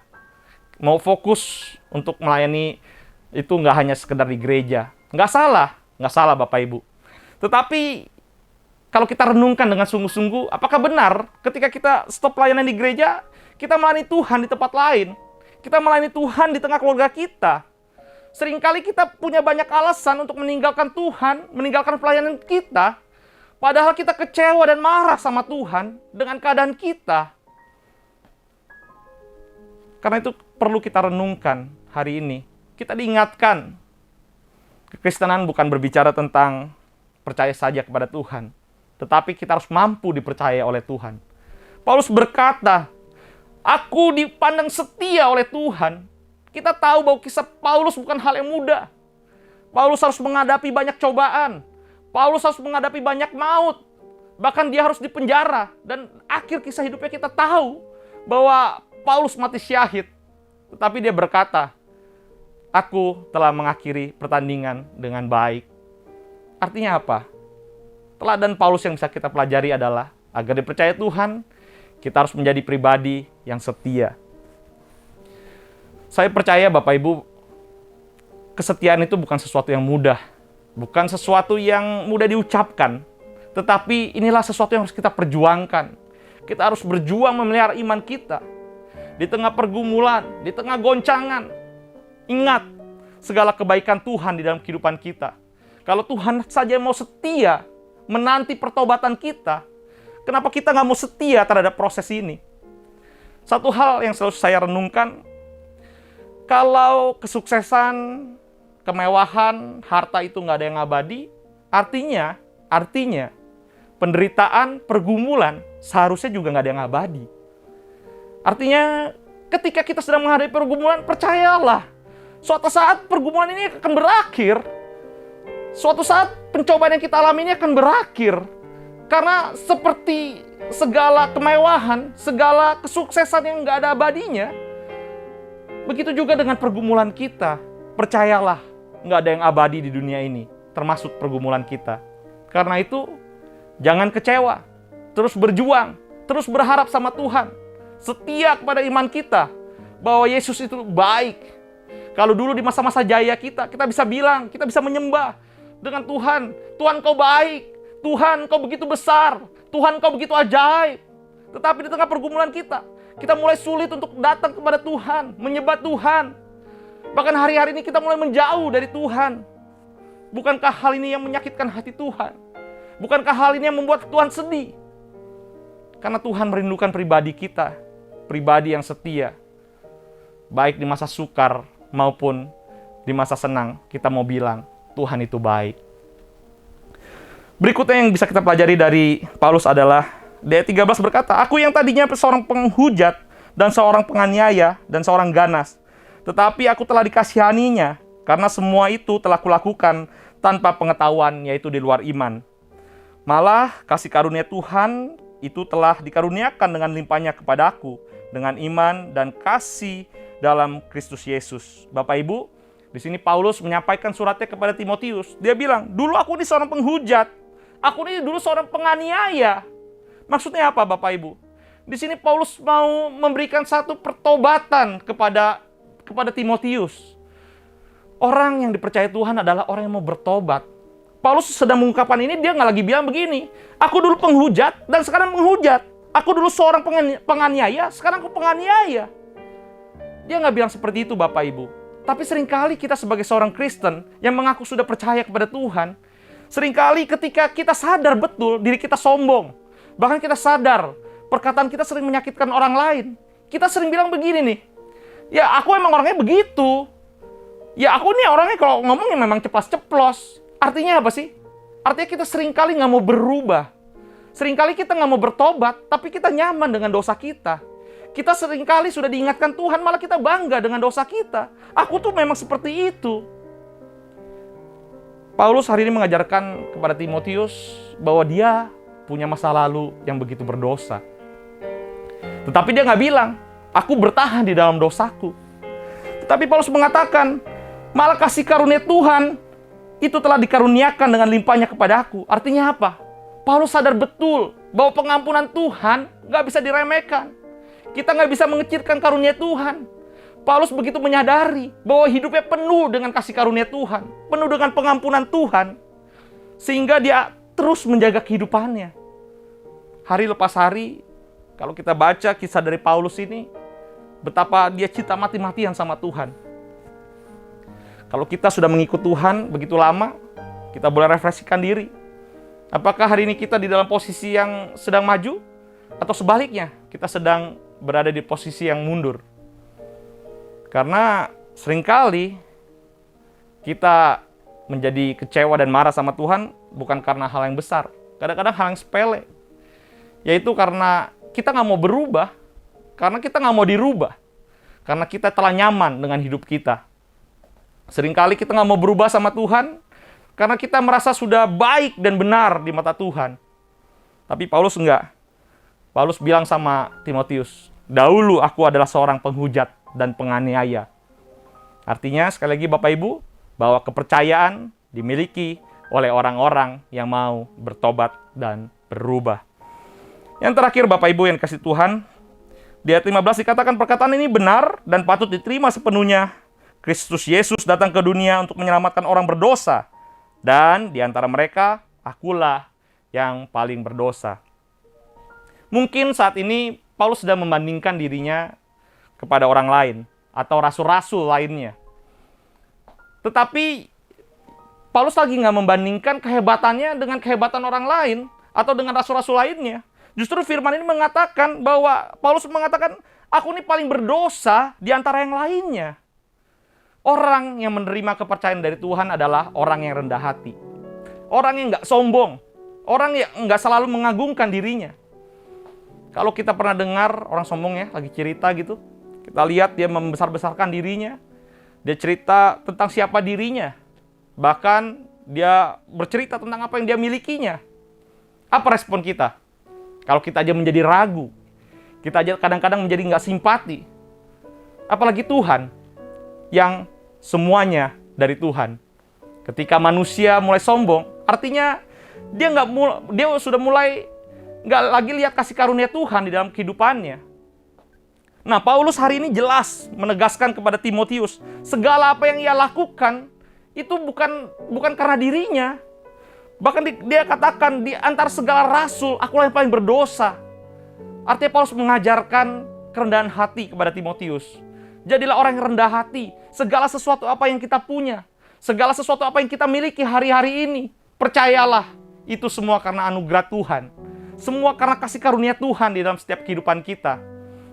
Mau fokus untuk melayani itu nggak hanya sekedar di gereja. Nggak salah Bapak Ibu. Tetapi kalau kita renungkan dengan sungguh-sungguh, apakah benar ketika kita stop pelayanan di gereja, kita melayani Tuhan di tempat lain? Kita melayani Tuhan di tengah keluarga kita. Seringkali kita punya banyak alasan untuk meninggalkan Tuhan, meninggalkan pelayanan kita. Padahal kita kecewa dan marah sama Tuhan dengan keadaan kita. Karena itu perlu kita renungkan hari ini. Kita diingatkan, kekristenan bukan berbicara tentang percaya saja kepada Tuhan. Tetapi kita harus mampu dipercaya oleh Tuhan. Paulus berkata, aku dipandang setia oleh Tuhan. Kita tahu bahwa kisah Paulus bukan hal yang mudah. Paulus harus menghadapi banyak cobaan. Paulus harus menghadapi banyak maut. Bahkan dia harus dipenjara. Dan akhir kisah hidupnya kita tahu bahwa Paulus mati syahid. Tetapi dia berkata, aku telah mengakhiri pertandingan dengan baik. Artinya apa? Teladan Paulus yang bisa kita pelajari adalah agar dipercaya Tuhan, kita harus menjadi pribadi yang setia. Saya percaya Bapak Ibu, kesetiaan itu bukan sesuatu yang mudah. Bukan sesuatu yang mudah diucapkan. Tetapi inilah sesuatu yang harus kita perjuangkan. Kita harus berjuang memelihara iman kita. Di tengah pergumulan, di tengah goncangan. Ingat, segala kebaikan Tuhan di dalam kehidupan kita. Kalau Tuhan saja mau setia menanti pertobatan kita, kenapa kita nggak mau setia terhadap proses ini? Satu hal yang selalu saya renungkan, kalau kesuksesan, kemewahan, harta itu nggak ada yang abadi, artinya penderitaan, pergumulan seharusnya juga nggak ada yang abadi. Artinya ketika kita sedang menghadapi pergumulan, percayalah, suatu saat pergumulan ini akan berakhir. Suatu saat pencobaan yang kita alami ini akan berakhir. Karena seperti segala kemewahan, segala kesuksesan yang nggak ada abadinya, begitu juga dengan pergumulan kita. Percayalah, nggak ada yang abadi di dunia ini, termasuk pergumulan kita. Karena itu, jangan kecewa. Terus berjuang, terus berharap sama Tuhan. Setia kepada iman kita, bahwa Yesus itu baik. Kalau dulu di masa-masa jaya kita bisa bilang, kita bisa menyembah dengan Tuhan. Tuhan kau baik, Tuhan kau begitu besar, Tuhan kau begitu ajaib. Tetapi di tengah pergumulan kita mulai sulit untuk datang kepada Tuhan, menyembah Tuhan. Bahkan hari-hari ini kita mulai menjauh dari Tuhan. Bukankah hal ini yang menyakitkan hati Tuhan? Bukankah hal ini yang membuat Tuhan sedih? Karena Tuhan merindukan pribadi kita, pribadi yang setia. Baik di masa sukar maupun di masa senang, kita mau bilang, Tuhan itu baik. Berikutnya yang bisa kita pelajari dari Paulus adalah, di ayat 13 berkata, aku yang tadinya seorang penghujat, dan seorang penganiaya, dan seorang ganas. Tetapi aku telah dikasihaninya, karena semua itu telah kulakukan tanpa pengetahuan, yaitu di luar iman. Malah kasih karunia Tuhan itu telah dikaruniakan dengan limpahnya kepadaku, dengan iman dan kasih dalam Kristus Yesus. Bapak Ibu, di sini Paulus menyampaikan suratnya kepada Timotius. Dia bilang, dulu aku ini seorang penghujat, aku ini dulu seorang penganiaya. Maksudnya apa Bapak Ibu? Di sini Paulus mau memberikan satu pertobatan kepada Timotius. Orang yang dipercaya Tuhan adalah orang yang mau bertobat. Paulus sedang mengungkapkan ini, dia nggak lagi bilang begini, aku dulu penghujat dan sekarang penghujat. Aku dulu seorang penganiaya, sekarang aku penganiaya. Dia nggak bilang seperti itu Bapak Ibu. Tapi seringkali kita sebagai seorang Kristen yang mengaku sudah percaya kepada Tuhan, seringkali ketika kita sadar betul diri kita sombong, bahkan kita sadar perkataan kita sering menyakitkan orang lain, kita sering bilang begini nih, ya aku emang orangnya begitu. Ya aku nih orangnya kalau ngomongnya memang ceplas-ceplos. Artinya apa sih? Artinya kita seringkali nggak mau berubah. Seringkali kita nggak mau bertobat, tapi kita nyaman dengan dosa kita. Kita seringkali sudah diingatkan Tuhan, malah kita bangga dengan dosa kita. Aku tuh memang seperti itu. Paulus hari ini mengajarkan kepada Timotius bahwa dia punya masa lalu yang begitu berdosa. Tetapi dia nggak bilang, aku bertahan di dalam dosaku. Tetapi Paulus mengatakan, malah kasih karunia Tuhan itu telah dikaruniakan dengan limpahnya kepadaku. Artinya apa? Paulus sadar betul bahwa pengampunan Tuhan nggak bisa diremehkan. Kita nggak bisa mengecilkan karunia Tuhan. Paulus begitu menyadari bahwa hidupnya penuh dengan kasih karunia Tuhan, penuh dengan pengampunan Tuhan, sehingga dia terus menjaga kehidupannya. Hari lepas hari, kalau kita baca kisah dari Paulus ini, betapa dia cinta mati-matian sama Tuhan. Kalau kita sudah mengikut Tuhan begitu lama, kita boleh refleksikan diri. Apakah hari ini kita di dalam posisi yang sedang maju? Atau sebaliknya, kita sedang berada di posisi yang mundur? Karena seringkali kita menjadi kecewa dan marah sama Tuhan bukan karena hal yang besar. Kadang-kadang hal yang sepele. Yaitu karena kita nggak mau berubah, karena kita nggak mau dirubah. Karena kita telah nyaman dengan hidup kita. Seringkali kita nggak mau berubah sama Tuhan karena kita merasa sudah baik dan benar di mata Tuhan. Tapi Paulus enggak. Paulus bilang sama Timotius, dahulu aku adalah seorang penghujat dan penganiaya. Artinya sekali lagi Bapak Ibu, bahwa kepercayaan dimiliki oleh orang-orang yang mau bertobat dan berubah. Yang terakhir Bapak Ibu yang kasih Tuhan, di ayat 15 dikatakan perkataan ini benar dan patut diterima sepenuhnya. Kristus Yesus datang ke dunia untuk menyelamatkan orang berdosa. Dan di antara mereka, akulah yang paling berdosa. Mungkin saat ini Paulus sedang membandingkan dirinya kepada orang lain atau rasul-rasul lainnya. Tetapi Paulus lagi nggak membandingkan kehebatannya dengan kehebatan orang lain atau dengan rasul-rasul lainnya. Justru firman ini mengatakan bahwa Paulus mengatakan, aku ini paling berdosa di antara yang lainnya. Orang yang menerima kepercayaan dari Tuhan adalah orang yang rendah hati. Orang yang nggak sombong. Orang yang nggak selalu mengagungkan dirinya. Kalau kita pernah dengar orang sombong ya, lagi cerita gitu. Kita lihat dia membesar-besarkan dirinya. Dia cerita tentang siapa dirinya. Bahkan dia bercerita tentang apa yang dia milikinya. Apa respon kita? Kalau kita aja menjadi ragu. Kita aja kadang-kadang menjadi nggak simpati. Apalagi Tuhan yang semuanya dari Tuhan. Ketika manusia mulai sombong, artinya dia sudah mulai nggak lagi lihat kasih karunia Tuhan di dalam kehidupannya. Nah, Paulus hari ini jelas menegaskan kepada Timotius, segala apa yang ia lakukan itu bukan karena dirinya. Bahkan dia katakan di antara segala rasul, akulah yang paling berdosa. Artinya Paulus mengajarkan kerendahan hati kepada Timotius. Jadilah orang yang rendah hati. Segala sesuatu apa yang kita punya, segala sesuatu apa yang kita miliki hari-hari ini, percayalah, itu semua karena anugerah Tuhan. Semua karena kasih karunia Tuhan di dalam setiap kehidupan kita.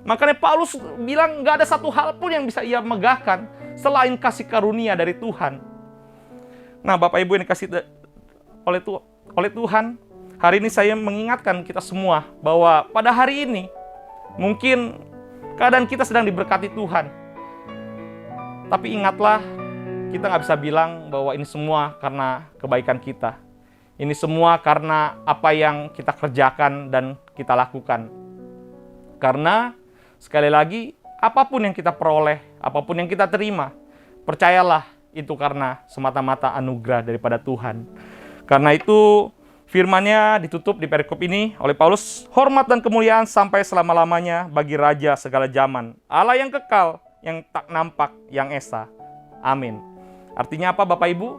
Makanya Paulus bilang gak ada satu hal pun yang bisa ia megahkan selain kasih karunia dari Tuhan. Nah, Bapak Ibu yang dikasih oleh Tuhan, hari ini saya mengingatkan kita semua bahwa pada hari ini mungkin keadaan kita sedang diberkati Tuhan. Tapi ingatlah, kita nggak bisa bilang bahwa ini semua karena kebaikan kita. Ini semua karena apa yang kita kerjakan dan kita lakukan. Karena sekali lagi, apapun yang kita peroleh, apapun yang kita terima, percayalah itu karena semata-mata anugerah daripada Tuhan. Karena itu firman-Nya ditutup di perikop ini oleh Paulus, hormat dan kemuliaan sampai selama-lamanya bagi Raja segala zaman, Allah yang kekal, yang tak nampak, yang esa. Amin. Artinya apa Bapak Ibu?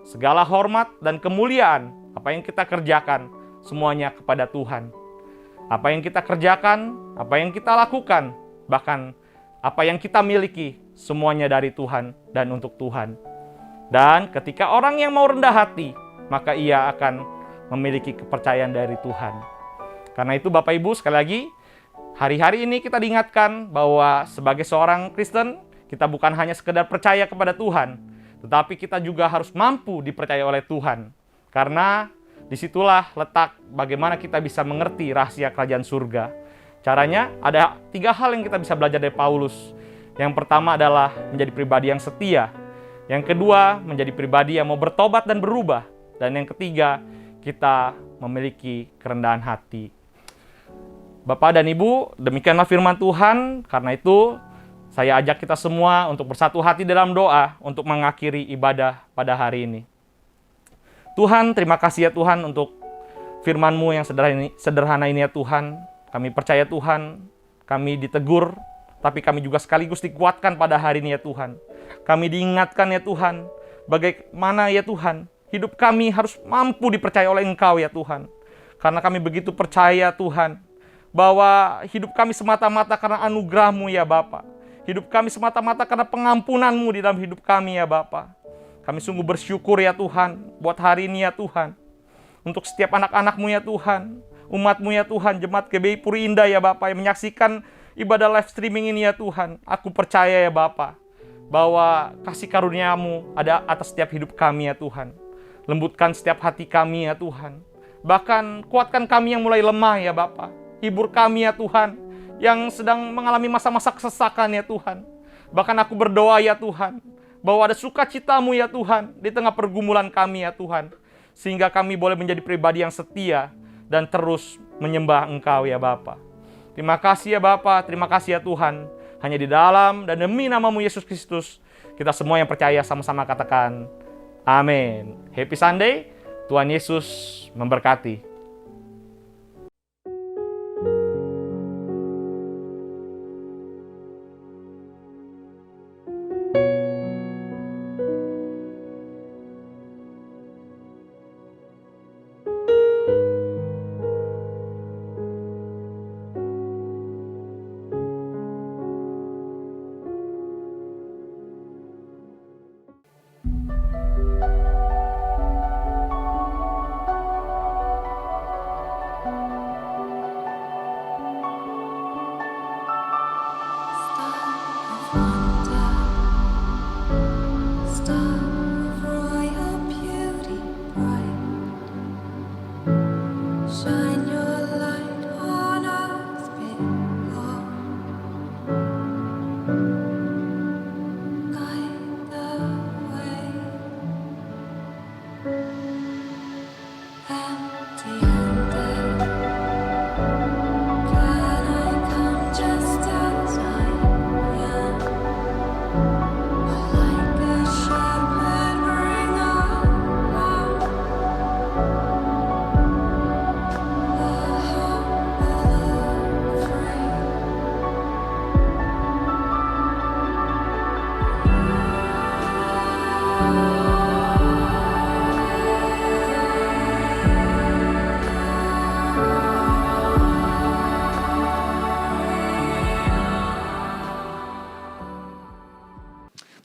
Segala hormat dan kemuliaan, apa yang kita kerjakan, semuanya kepada Tuhan. Apa yang kita kerjakan, apa yang kita lakukan, bahkan apa yang kita miliki, semuanya dari Tuhan dan untuk Tuhan. Dan ketika orang yang mau rendah hati, maka ia akan memiliki kepercayaan dari Tuhan. Karena itu Bapak Ibu, sekali lagi, hari-hari ini kita diingatkan bahwa sebagai seorang Kristen, kita bukan hanya sekedar percaya kepada Tuhan, tetapi kita juga harus mampu dipercaya oleh Tuhan. Karena disitulah letak bagaimana kita bisa mengerti rahasia kerajaan surga. Caranya ada 3 hal yang kita bisa belajar dari Paulus. Yang pertama adalah menjadi pribadi yang setia. Yang kedua, menjadi pribadi yang mau bertobat dan berubah. Dan yang ketiga, kita memiliki kerendahan hati. Bapak dan Ibu, demikianlah firman Tuhan. Karena itu, saya ajak kita semua untuk bersatu hati dalam doa untuk mengakhiri ibadah pada hari ini. Tuhan, terima kasih ya Tuhan untuk firman-Mu yang sederhana ini ya Tuhan. Kami percaya Tuhan, kami ditegur, tapi kami juga sekaligus dikuatkan pada hari ini ya Tuhan. Kami diingatkan ya Tuhan, bagaimana ya Tuhan, hidup kami harus mampu dipercaya oleh Engkau ya Tuhan. Karena kami begitu percaya Tuhan, bahwa hidup kami semata-mata karena anugerah-Mu ya Bapa. Hidup kami semata-mata karena pengampunan-Mu di dalam hidup kami ya Bapa. Kami sungguh bersyukur ya Tuhan, buat hari ini ya Tuhan. Untuk setiap anak-anak-Mu ya Tuhan, umat-Mu ya Tuhan, Jemaat GBI Puri Indah ya Bapa, yang menyaksikan ibadah live streaming ini ya Tuhan. Aku percaya ya Bapa, bahwa kasih karunia-Mu ada atas setiap hidup kami ya Tuhan. Lembutkan setiap hati kami ya Tuhan. Bahkan kuatkan kami yang mulai lemah ya Bapa. Hibur kami ya Tuhan, yang sedang mengalami masa-masa kesesakan ya Tuhan. Bahkan aku berdoa ya Tuhan, bahwa ada sukacita-Mu ya Tuhan di tengah pergumulan kami ya Tuhan. Sehingga kami boleh menjadi pribadi yang setia dan terus menyembah Engkau ya Bapa. Terima kasih ya Bapa, terima kasih ya Tuhan. Hanya di dalam dan demi nama-Mu Yesus Kristus, kita semua yang percaya sama-sama katakan, amin. Happy Sunday, Tuhan Yesus memberkati.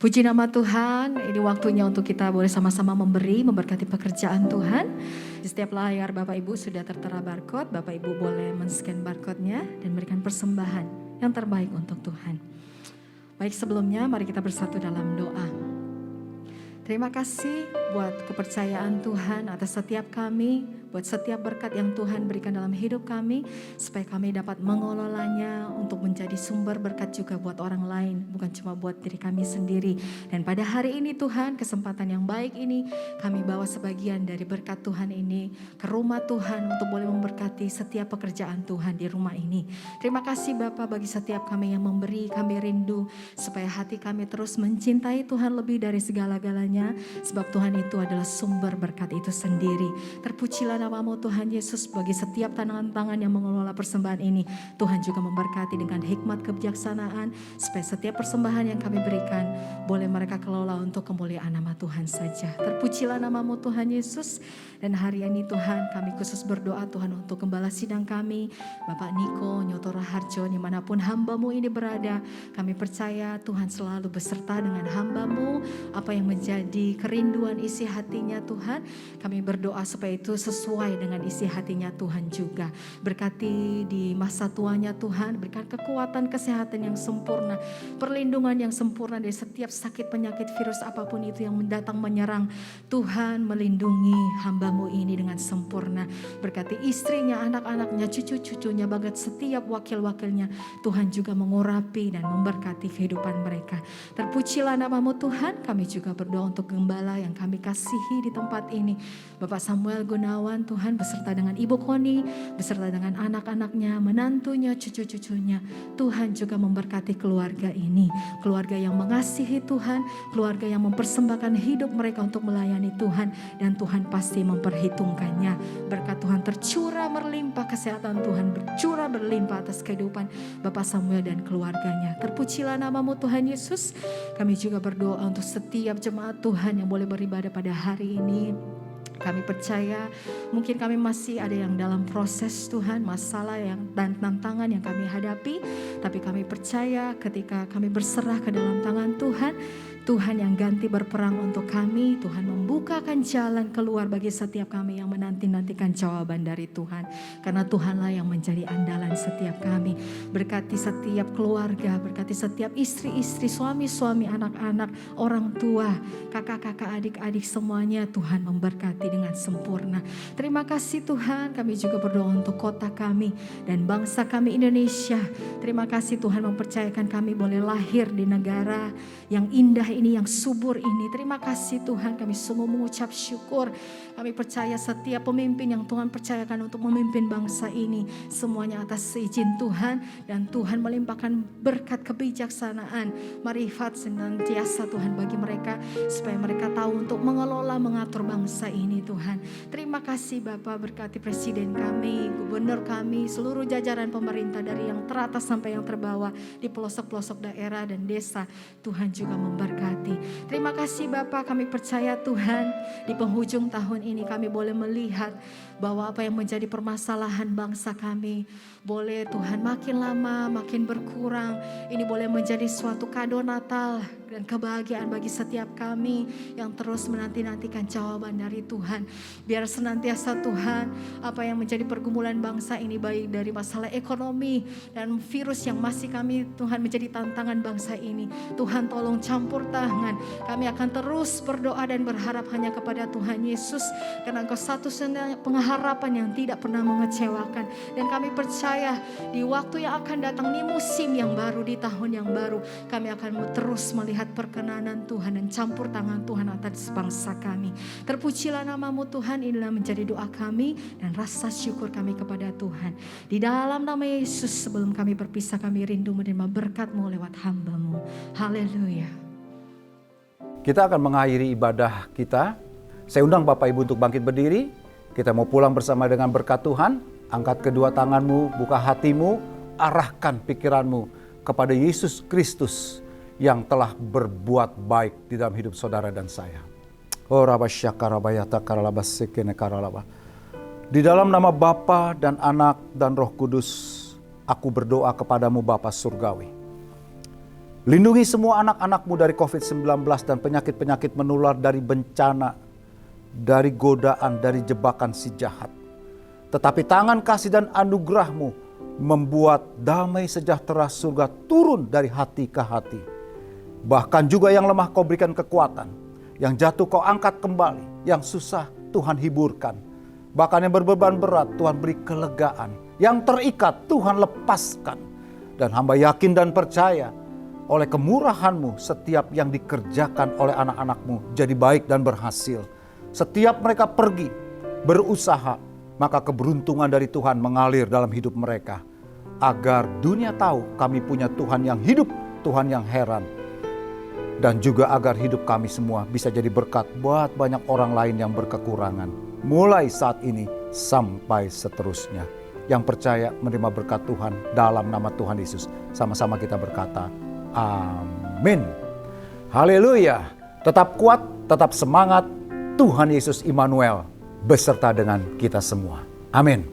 Puji nama Tuhan, ini waktunya untuk kita boleh sama-sama memberi, memberkati pekerjaan Tuhan. Di setiap layar Bapak Ibu sudah tertera barcode, Bapak Ibu boleh men-scan barcode-nya dan memberikan persembahan yang terbaik untuk Tuhan. Baik, sebelumnya mari kita bersatu dalam doa. Terima kasih buat kepercayaan Tuhan atas setiap kami, buat setiap berkat yang Tuhan berikan dalam hidup kami, supaya kami dapat mengelolanya untuk menjadi sumber berkat juga buat orang lain, bukan cuma buat diri kami sendiri. Dan pada hari ini Tuhan, kesempatan yang baik ini, kami bawa sebagian dari berkat Tuhan ini ke rumah Tuhan untuk boleh memberkati setiap pekerjaan Tuhan di rumah ini. Terima kasih Bapa bagi setiap kami yang memberi, kami rindu supaya hati kami terus mencintai Tuhan lebih dari segala-galanya. Sebab Tuhan itu adalah sumber berkat itu sendiri. Terpujilah nama-Mu Tuhan Yesus bagi setiap tangan-tangan yang mengelola persembahan ini. Tuhan juga memberkati dengan hikmat kebijaksanaan supaya setiap persembahan yang kami berikan boleh mereka kelola untuk kemuliaan nama Tuhan saja. Terpujilah nama-Mu Tuhan Yesus. Dan hari ini Tuhan kami khusus berdoa Tuhan untuk gembala sidang kami, Bapak Niko, Nyoto Raharjo, dimanapun hamba-Mu ini berada. Kami percaya Tuhan selalu beserta dengan hamba-Mu, apa yang menjadi kerinduan isi hatinya Tuhan. Kami berdoa supaya itu sesuai dengan isi hatinya Tuhan juga. Berkati di masa tuanya Tuhan, berikan kekuatan kesehatan yang sempurna, perlindungan yang sempurna dari setiap sakit penyakit virus apapun itu yang mendatang menyerang. Tuhan melindungi hamba-Mu ini dengan sempurna. Berkati istrinya, anak-anaknya, cucu-cucunya, bahkan setiap wakil-wakilnya. Tuhan juga mengurapi dan memberkati kehidupan mereka. Terpujilah nama-Mu Tuhan. Kami juga berdoa untuk gembala yang kami kasihi di tempat ini, Bapak Samuel Gunawan Tuhan, beserta dengan Ibu Koni, beserta dengan anak-anaknya, menantunya, cucu-cucunya. Tuhan juga memberkati keluarga ini, keluarga yang mengasihi Tuhan, keluarga yang mempersembahkan hidup mereka untuk melayani Tuhan, dan Tuhan pasti memperhitungkannya. Berkat Tuhan tercurah berlimpah, kesehatan Tuhan bercurah berlimpah atas kehidupan Bapak Samuel dan keluarganya. Terpujilah nama-Mu Tuhan Yesus. Kami juga berdoa untuk setiap jemaat Tuhan yang boleh beribadah pada hari ini. Kami percaya mungkin kami masih ada yang dalam proses Tuhan, masalah dan tantangan yang kami hadapi. Tapi kami percaya ketika kami berserah ke dalam tangan Tuhan, Tuhan yang ganti berperang untuk kami. Tuhan membukakan jalan keluar bagi setiap kami yang menanti-nantikan jawaban dari Tuhan. Karena Tuhanlah yang menjadi andalan setiap kami. Berkati setiap keluarga, berkati setiap istri-istri, suami-suami, anak-anak, orang tua, kakak-kakak, adik-adik, semuanya Tuhan memberkati dengan sempurna. Terima kasih Tuhan, kami juga berdoa untuk kota kami dan bangsa kami Indonesia. Terima kasih Tuhan mempercayakan kami boleh lahir di negara yang indah ini, yang subur ini. Terima kasih Tuhan, kami semua mengucap syukur. Kami percaya setiap pemimpin yang Tuhan percayakan untuk memimpin bangsa ini, semuanya atas izin Tuhan, dan Tuhan melimpahkan berkat kebijaksanaan, marifat senantiasa Tuhan bagi mereka, supaya mereka tahu untuk mengelola, mengatur bangsa ini Tuhan. Terima kasih Bapa, berkati presiden kami, gubernur kami, seluruh jajaran pemerintah dari yang teratas sampai yang terbawah, di pelosok-pelosok daerah dan desa. Tuhan juga memberkati. Terima kasih Bapa, kami percaya Tuhan di penghujung tahun ini kami boleh melihat bahwa apa yang menjadi permasalahan bangsa kami boleh Tuhan makin lama makin berkurang. Ini boleh menjadi suatu kado Natal dan kebahagiaan bagi setiap kami yang terus menanti-nantikan jawaban dari Tuhan. Biar senantiasa Tuhan, apa yang menjadi pergumulan bangsa ini, baik dari masalah ekonomi dan virus yang masih kami Tuhan menjadi tantangan bangsa ini, Tuhan tolong campur tangan. Kami akan terus berdoa dan berharap hanya kepada Tuhan Yesus, karena Engkau satu-satunya pengharapan yang tidak pernah mengecewakan. Dan kami percaya di waktu yang akan datang, di musim yang baru, di tahun yang baru, kami akan terus melihat perkenanan Tuhan dan campur tangan Tuhan atas bangsa kami. Terpujilah nama-Mu Tuhan, inilah menjadi doa kami dan rasa syukur kami kepada Tuhan. Di dalam nama Yesus, sebelum kami berpisah, kami rindu menerima berkat-Mu lewat hamba-Mu. Haleluya. Kita akan mengakhiri ibadah kita. Saya undang Bapak Ibu untuk bangkit berdiri. Kita mau pulang bersama dengan berkat Tuhan. Angkat kedua tanganmu, buka hatimu, arahkan pikiranmu kepada Yesus Kristus yang telah berbuat baik di dalam hidup saudara dan saya. Di dalam nama Bapa dan Anak dan Roh Kudus, aku berdoa kepadamu Bapa Surgawi. Lindungi semua anak-anakmu dari COVID-19 dan penyakit-penyakit menular, dari bencana, dari godaan, dari jebakan si jahat. Tetapi tangan kasih dan anugerah-Mu membuat damai sejahtera surga turun dari hati ke hati. Bahkan juga yang lemah Kau berikan kekuatan, yang jatuh Kau angkat kembali, yang susah Tuhan hiburkan. Bahkan yang berbeban berat Tuhan beri kelegaan, yang terikat Tuhan lepaskan. Dan hamba yakin dan percaya oleh kemurahan-Mu setiap yang dikerjakan oleh anak-anak-Mu jadi baik dan berhasil. Setiap mereka pergi berusaha, maka keberuntungan dari Tuhan mengalir dalam hidup mereka. Agar dunia tahu kami punya Tuhan yang hidup, Tuhan yang heran. Dan juga agar hidup kami semua bisa jadi berkat buat banyak orang lain yang berkekurangan. Mulai saat ini sampai seterusnya. Yang percaya menerima berkat Tuhan dalam nama Tuhan Yesus. Sama-sama kita berkata, amin. Haleluya. Tetap kuat, tetap semangat. Tuhan Yesus Immanuel beserta dengan kita semua. Amin.